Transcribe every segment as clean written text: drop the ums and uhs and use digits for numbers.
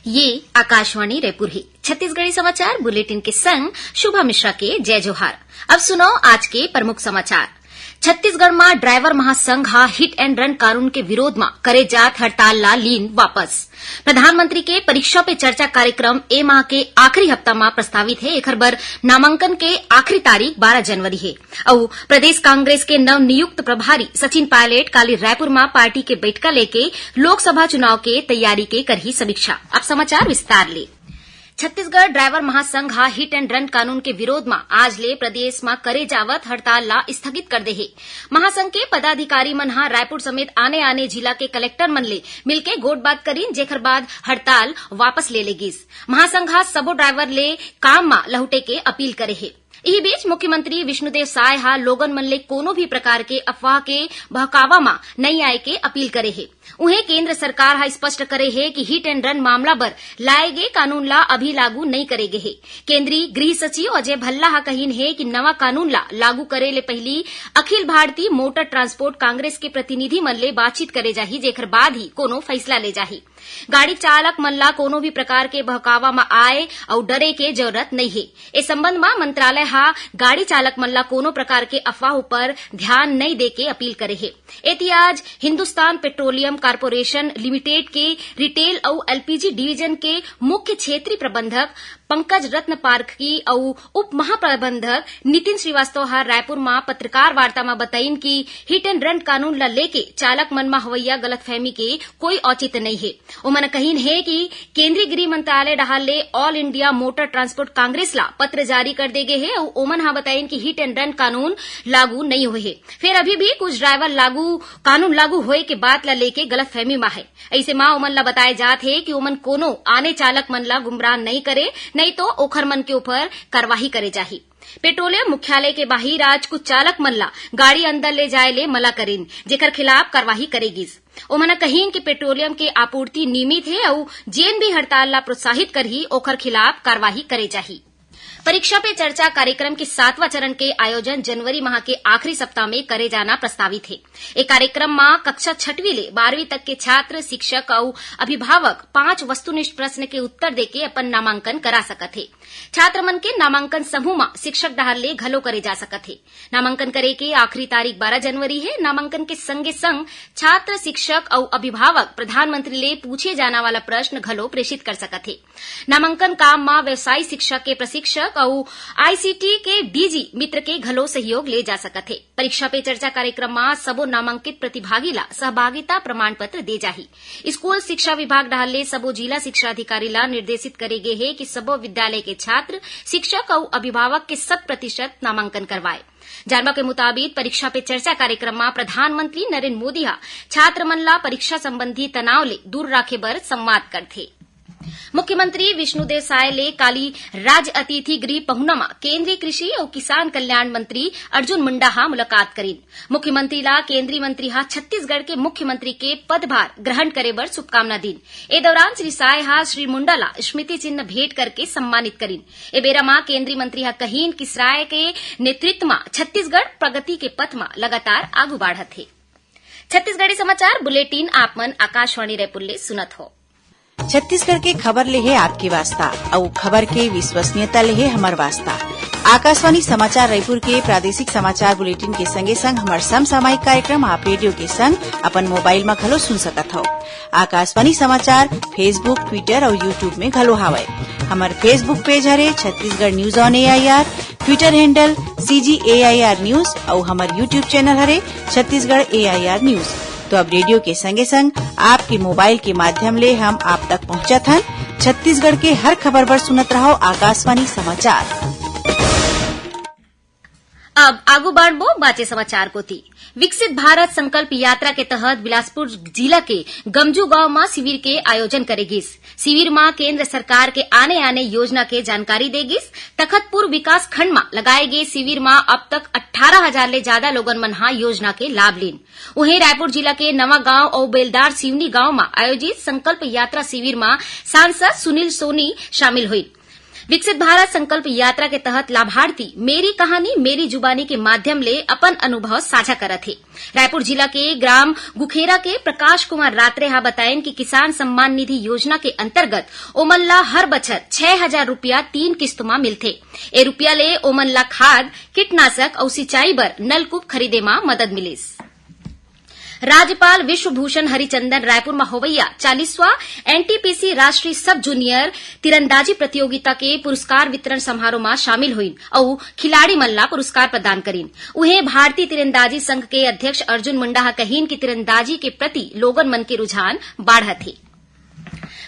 ये आकाशवाणी रायपुर है। छत्तीसगढ़ी समाचार बुलेटिन के संग शुभा मिश्रा के जय जोहार। अब सुनो आज के प्रमुख समाचार। छत्तीसगढ़ में ड्राइवर महासंघ हा हिट एंड रन कानून के विरोध में करे जात हड़ताल ला लीन वापस। प्रधानमंत्री के परीक्षा पे चर्चा कार्यक्रम ए माह के आखिरी हफ्ता में प्रस्तावित है। एकर बर नामांकन के आखिरी तारीख 12 जनवरी है। और प्रदेश कांग्रेस के नव नियुक्त प्रभारी सचिन पायलट काली रायपुर में पार्टी के बैठका लेके लोकसभा चुनाव के तैयारी के करही समीक्षा। अब समाचार विस्तार ले। छत्तीसगढ़ ड्राइवर महासंघ हा हिट एंड रन कानून के विरोध में आज ले प्रदेश में करे जावत हड़ताल ला स्थगित कर दे है। महासंघ के पदाधिकारी मन हा रायपुर समेत आने आने जिला के कलेक्टर मन ले मिलके गोट बात करीन, जेकर बाद हड़ताल वापस ले लेगिस। महासंघ हा सबो ड्राइवर ले काम में लहुटे के अपील करे है। इही बीच मुख्यमंत्री विष्णुदेव साय हा लोगन मन ले कोनो भी प्रकार के अफवाह के बहकावा में नहीं आए के अपील करे है। उन्हें केंद्र सरकार हा स्पष्ट करे है कि हिट एंड रन मामला पर लाए गए कानून ला अभी लागू नहीं करेगे है। केंद्रीय गृह सचिव अजय भल्ला हा कहीन है कि नवा कानून ला लागू करे ले पहली अखिल भारतीय मोटर ट्रांसपोर्ट कांग्रेस के प्रतिनिधि मन ले बातचीत करे जाही, जेकर बाद ही कोनो फैसला ले जाही। गाड़ी चालक मन ला कोनो भी प्रकार के बहकावा में आए और डरे के जरूरत नहीं है। इस संबंध में मंत्रालय हा गाड़ी चालक मन ला कोनो प्रकार के अफवाह पर ध्यान नहीं दे के अपील करे है। एती आज हिंदुस्तान पेट्रोलियम कॉर्पोरेशन लिमिटेड के रिटेल और एलपीजी डिवीजन के मुख्य क्षेत्रीय प्रबंधक पंकज रत्न पारखी और उप महाप्रबंधक नितिन श्रीवास्तव हा रायपुर में पत्रकार वार्ता में बताइन कि हिट एंड रन कानून ला लेके चालक मन में हवैया गलतफहमी के कोई औचित्य नहीं है। उमन कहीन है कि केंद्रीय गृह मंत्रालय डहार ले all India motor transport Congress ला पत्र जारी कर दे गए है और ओमन हा बताइन कि हिट एंड रन कानून लागू नहीं हुए है। फिर अभी भी कुछ ड्राइवर कानून लागू होए के बात ला लेके गलतफहमी में है। ऐसे में ओमन ला बताए जात है कि ओमन कोनो आने चालक मन ला गुमराह नहीं करे, नहीं तो ओखर मन के ऊपर कार्यवाही करे जाही। पेट्रोलियम मुख्यालय के बाहिर आज कुछ चालक मन ला गाड़ी अंदर ले जाए ले मना करीन, जेकर खिलाफ कार्यवाही करेगिस। ओमन कहीन कि पेट्रोलियम के आपूर्ति नियमित है और जेन भी हड़ताल ला प्रोत्साहित करही ओखर खिलाफ कार्यवाही करे जाही। परीक्षा पे चर्चा कार्यक्रम के 7वां चरण के आयोजन जनवरी माह के आखिरी सप्ताह में करे जाना प्रस्तावित है। एक कार्यक्रम में कक्षा 6वीं ले 12वीं तक के छात्र, शिक्षक और अभिभावक 5 वस्तुनिष्ठ प्रश्न के उत्तर देके अपन नामांकन करा सकत है। छात्र मन के नामांकन समूह में शिक्षक डहार ले घलो करे जा सकत है। नामांकन करे के आखिरी तारीख 12 जनवरी है। नामांकन के संगे संग छात्र, शिक्षक और अभिभावक प्रधानमंत्री ले पूछे जाना वाला प्रश्न घलो प्रेषित कर सकत है। नामांकन काम में व्यवसायी शिक्षक के प्रशिक्षक और आईसीटी के डीजी मित्र के घलो सहयोग ले जा सकत है। परीक्षा पे चर्चा कार्यक्रम में सबो नामांकित प्रतिभागी ला सहभागिता प्रमाण पत्र दे जाही। स्कूल शिक्षा विभाग डहार ले सबो जिला शिक्षा अधिकारी ला निर्देशित करे गे है कि सबो विद्यालय के छात्र, शिक्षक और अभिभावक के 100% नामांकन करवाए। जानवा के मुताबिक परीक्षा पे चर्चा कार्यक्रम में प्रधानमंत्री नरेंद्र मोदी हा छात्र मन ला परीक्षा संबंधी तनाव ले दूर राखे बर संवाद करथे। मुख्यमंत्री विष्णुदेव साय ले काली राज्य अतिथि गृह पहुना में केंद्रीय कृषि और किसान कल्याण मंत्री अर्जुन मुंडा हा मुलाकात करीन। मुख्यमंत्री ला केंद्रीय मंत्री हा छत्तीसगढ़ के मुख्यमंत्री के पदभार ग्रहण करे बर शुभकामना दीन। ए दौरान श्री साय हा श्री मुंडा ला स्मृति चिन्ह भेंट करके सम्मानित करीन। ए बेरा में केंद्रीय मंत्री हा कहीन कि साय के नेतृत्व में छत्तीसगढ़ प्रगति के पथ में लगातार आगू बढ़त है। छत्तीसगढ़ी समाचार बुलेटिन आप मन आकाशवाणी रायपुर ले सुनत हो। छत्तीसगढ़ के खबर ले है आपके वास्ता और खबर के विश्वसनीयता ले है हमार वास्ता। आकाशवाणी समाचार रायपुर के प्रादेशिक समाचार बुलेटिन के संगे संग हमार समसामयिक कार्यक्रम आप रेडियो के संग अपन मोबाइल में घलो सुन सकत हो। आकाशवाणी समाचार फेसबुक, ट्विटर और यूट्यूब में घलो हावय। हमार फेसबुक पेज हरे Chhattisgarh news on AIR, Twitter handle CGAIR news और हमार यूट्यूब चैनल हरे छत्तीसगढ़ AIR न्यूज। तो अब रेडियो के संगे संग आपके मोबाइल के माध्यम ले हम आप तक पहुंचत हन। छत्तीसगढ़ के हर खबर पर सुनत रहो आकाशवाणी समाचार। अब आगू बढ़बो बाचे समाचार को थी। विकसित भारत संकल्प यात्रा के तहत बिलासपुर जिला के गमजू गांव में शिविर के आयोजन करेगिस। शिविर में केंद्र सरकार के आने आने योजना के जानकारी देगिस। तखतपुर विकास खंड में लगाए गए शिविर में अब तक 18,000 ले ज्यादा लोगन मन हा योजना के लाभ लेन। वहीं रायपुर जिला के नवा गांव और बेलदार सिवनी गांव में आयोजित संकल्प यात्रा शिविर में सांसद सुनील सोनी शामिल हुई। विकसित भारत संकल्प यात्रा के तहत लाभार्थी मेरी कहानी मेरी जुबानी के माध्यम ले अपन अनुभव साझा करत हे। रायपुर जिला के ग्राम गुखेरा के प्रकाश कुमार रात्रे हा बतायन कि किसान सम्मान निधि योजना के अंतर्गत ओमन ला हर बछर 6,000 रूपया 3 किस्त में मिलथे। ए रूपया ले ओमन ला खाद, कीटनाशक और सिंचाई बर नलकूप खरीदे में मदद मिलिस। राज्यपाल विश्वभूषण हरिचंदन रायपुर में होवैया 40वां एनटीपीसी राष्ट्रीय सब जूनियर तीरंदाजी प्रतियोगिता के पुरस्कार वितरण समारोह में शामिल हुईन और खिलाड़ी मन ला पुरस्कार प्रदान करीन। उन्हें भारतीय तीरंदाजी संघ के अध्यक्ष अर्जुन मुंडा कहीन कि तीरंदाजी के प्रति लोगन मन के रुझान बाढ़त हे।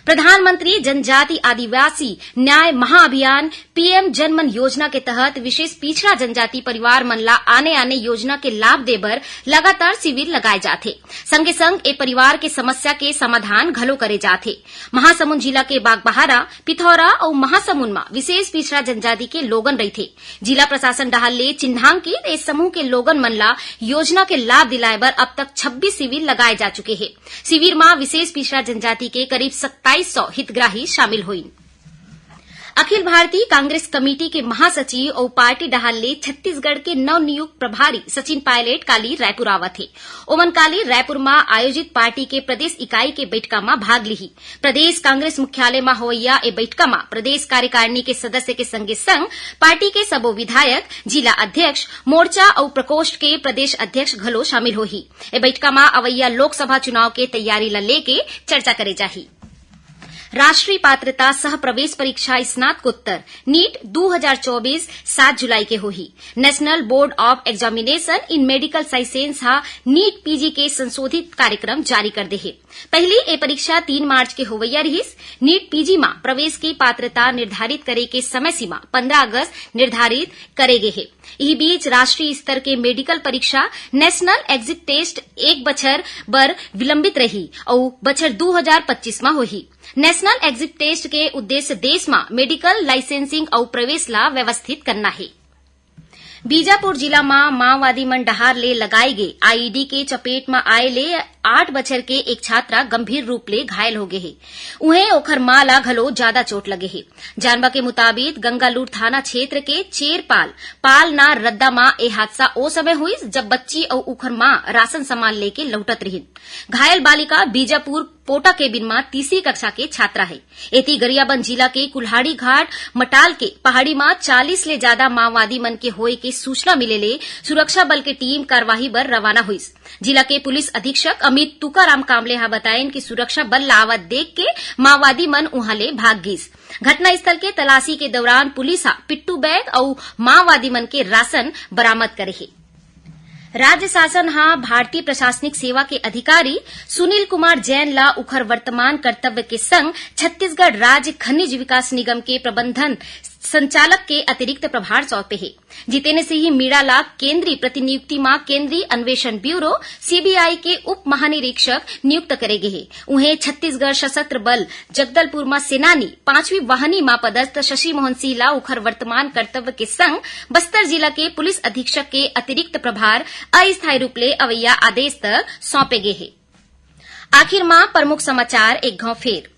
प्रधानमंत्री जनजाति आदिवासी न्याय महाअभियान पीएम जनमन योजना के तहत विशेष पिछड़ा जनजाति परिवार मन ला आने योजना के लाभ दे बर लगातार शिविर लगाए जाथे। संगे संग ए परिवार के समस्या के समाधान घलो करे जाथे। महासमुंद जिला के बागबहारा, पिथौरा और महासमुंद में विशेष पिछड़ा जनजाति के लोगन रहिथे। जिला प्रशासन डाहर ले चिन्हांकित इस समूह के लोगन मन ला योजना के लाभ दिलाए बर अब तक 26 शिविर लगाए जा चुके हैं। शिविर में विशेष पिछड़ा जनजाति के करीब 2700 हितग्राही शामिल हुई। अखिल भारतीय कांग्रेस कमेटी के महासचिव और पार्टी डहाले छत्तीसगढ़ के नवनियुक्त प्रभारी सचिन पायलट काली रायपुर आवत थे। ओमन काली रायपुर में आयोजित पार्टी के प्रदेश इकाई के बैठका में भाग ली। प्रदेश कांग्रेस मुख्यालय में होवैया ए बैठका में प्रदेश कार्यकारिणी के सदस्य के संगे संग पार्टी के सबो विधायक, जिला अध्यक्ष, मोर्चा और प्रकोष्ठ के प्रदेश अध्यक्ष घलो शामिल होही। ए बैठका में अवैया लोकसभा चुनाव के तैयारी ला लेके चर्चा करे जाही। राष्ट्रीय पात्रता सह प्रवेश परीक्षा स्नातकोत्तर नीट 2024 7 जुलाई के होही। National board of examination in medical sciences हा नीट पीजी के संशोधित कार्यक्रम जारी कर दे है। पहली ए परीक्षा 3 मार्च के होवैया रहीस। नीट पीजी में प्रवेश की पात्रता निर्धारित करे के समय सीमा 15 अगस्त निर्धारित करे गे है। इस बीच राष्ट्रीय स्तर के मेडिकल परीक्षा नेशनल एग्जिट टेस्ट एक बछर बर विलंबित रही और बछर 2025 में होही। नेशनल एग्जिट टेस्ट के उद्देश्य देश में मेडिकल लाइसेंसिंग और प्रवेश ला व्यवस्थित करना है। बीजापुर जिला में माओवादी मन डहार ले लगाए गए आईईडी के चपेट में आए ले 8 बछर के एक छात्रा गंभीर रूप ले घायल हो गए है। उन्हें ओखर मां ला घलो ज्यादा चोट लगे है। जानवा के मुताबिक गंगालूर थाना क्षेत्र के चेरपाल पाल ना रद्दा मां ए हादसा ओ समय हुई जब बच्ची और उखर मां राशन सामान लेके लौटत रही। घायल बालिका बीजापुर पोटा केबिन में 3री कक्षा के छात्रा है। एती गरियाबंद जिला के कुल्हाड़ी घाट मटाल के पहाड़ी में 40 ले ज्यादा माओवादी मन के होए के सूचना मिले ले सुरक्षा बल के टीम कार्यवाही बर रवाना हुई। जिला के पुलिस अधीक्षक अमित तुकाराम कामले हा बतायन कि सुरक्षा बल लावत देख के माओवादी मन उहां ले भाग गिस। घटनास्थल के तलाशी के दौरान पुलिस पिट्टू बैग और माओवादी मन के राशन बरामद करे है। राज्य शासन हा भारतीय प्रशासनिक सेवा के अधिकारी सुनील कुमार जैन ला उखर वर्तमान कर्तव्य के संग छत्तीसगढ़ राज्य खनिज विकास निगम के प्रबंधन संचालक के अतिरिक्त प्रभार सौंपे है। जितेंद्र सिंह मीणा ला केंद्रीय प्रतिनियुक्ति में केंद्रीय अन्वेषण ब्यूरो सीबीआई के उप महानिरीक्षक नियुक्त करे गए है। उन्हें छत्तीसगढ़ सशस्त्र बल जगदलपुर में सेनानी 5वीं वाहिनी में पदस्थ शशि मोहन सिंह ला उखर वर्तमान कर्तव्य के संग बस्तर जिला के पुलिस अधीक्षक के अतिरिक्त प्रभार अस्थायी रूप ले अवैया आदेश तक सौंपे गए है। आखिर में प्रमुख समाचार एक घाव फेर।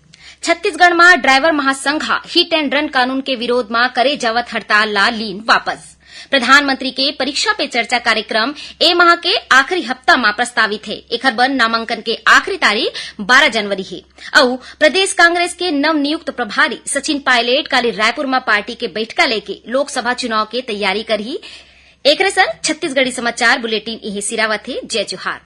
छत्तीसगढ़ में ड्राइवर महासंघ हिट एंड रन कानून के विरोध में करे जावत हड़ताल ला लीन वापस। प्रधानमंत्री के परीक्षा पे चर्चा कार्यक्रम ए माह के आखिरी हफ्ता में प्रस्तावित है। एकर बर नामांकन के आखिरी तारीख 12 जनवरी है। और प्रदेश कांग्रेस के नवनियुक्त प्रभारी सचिन पायलट काली रायपुर में पार्टी के बैठका लेके लोकसभा चुनाव के तैयारी करही। एक संग छत्तीसगढ़ी समाचार बुलेटिन इहे सिरावत है। जय जोहार।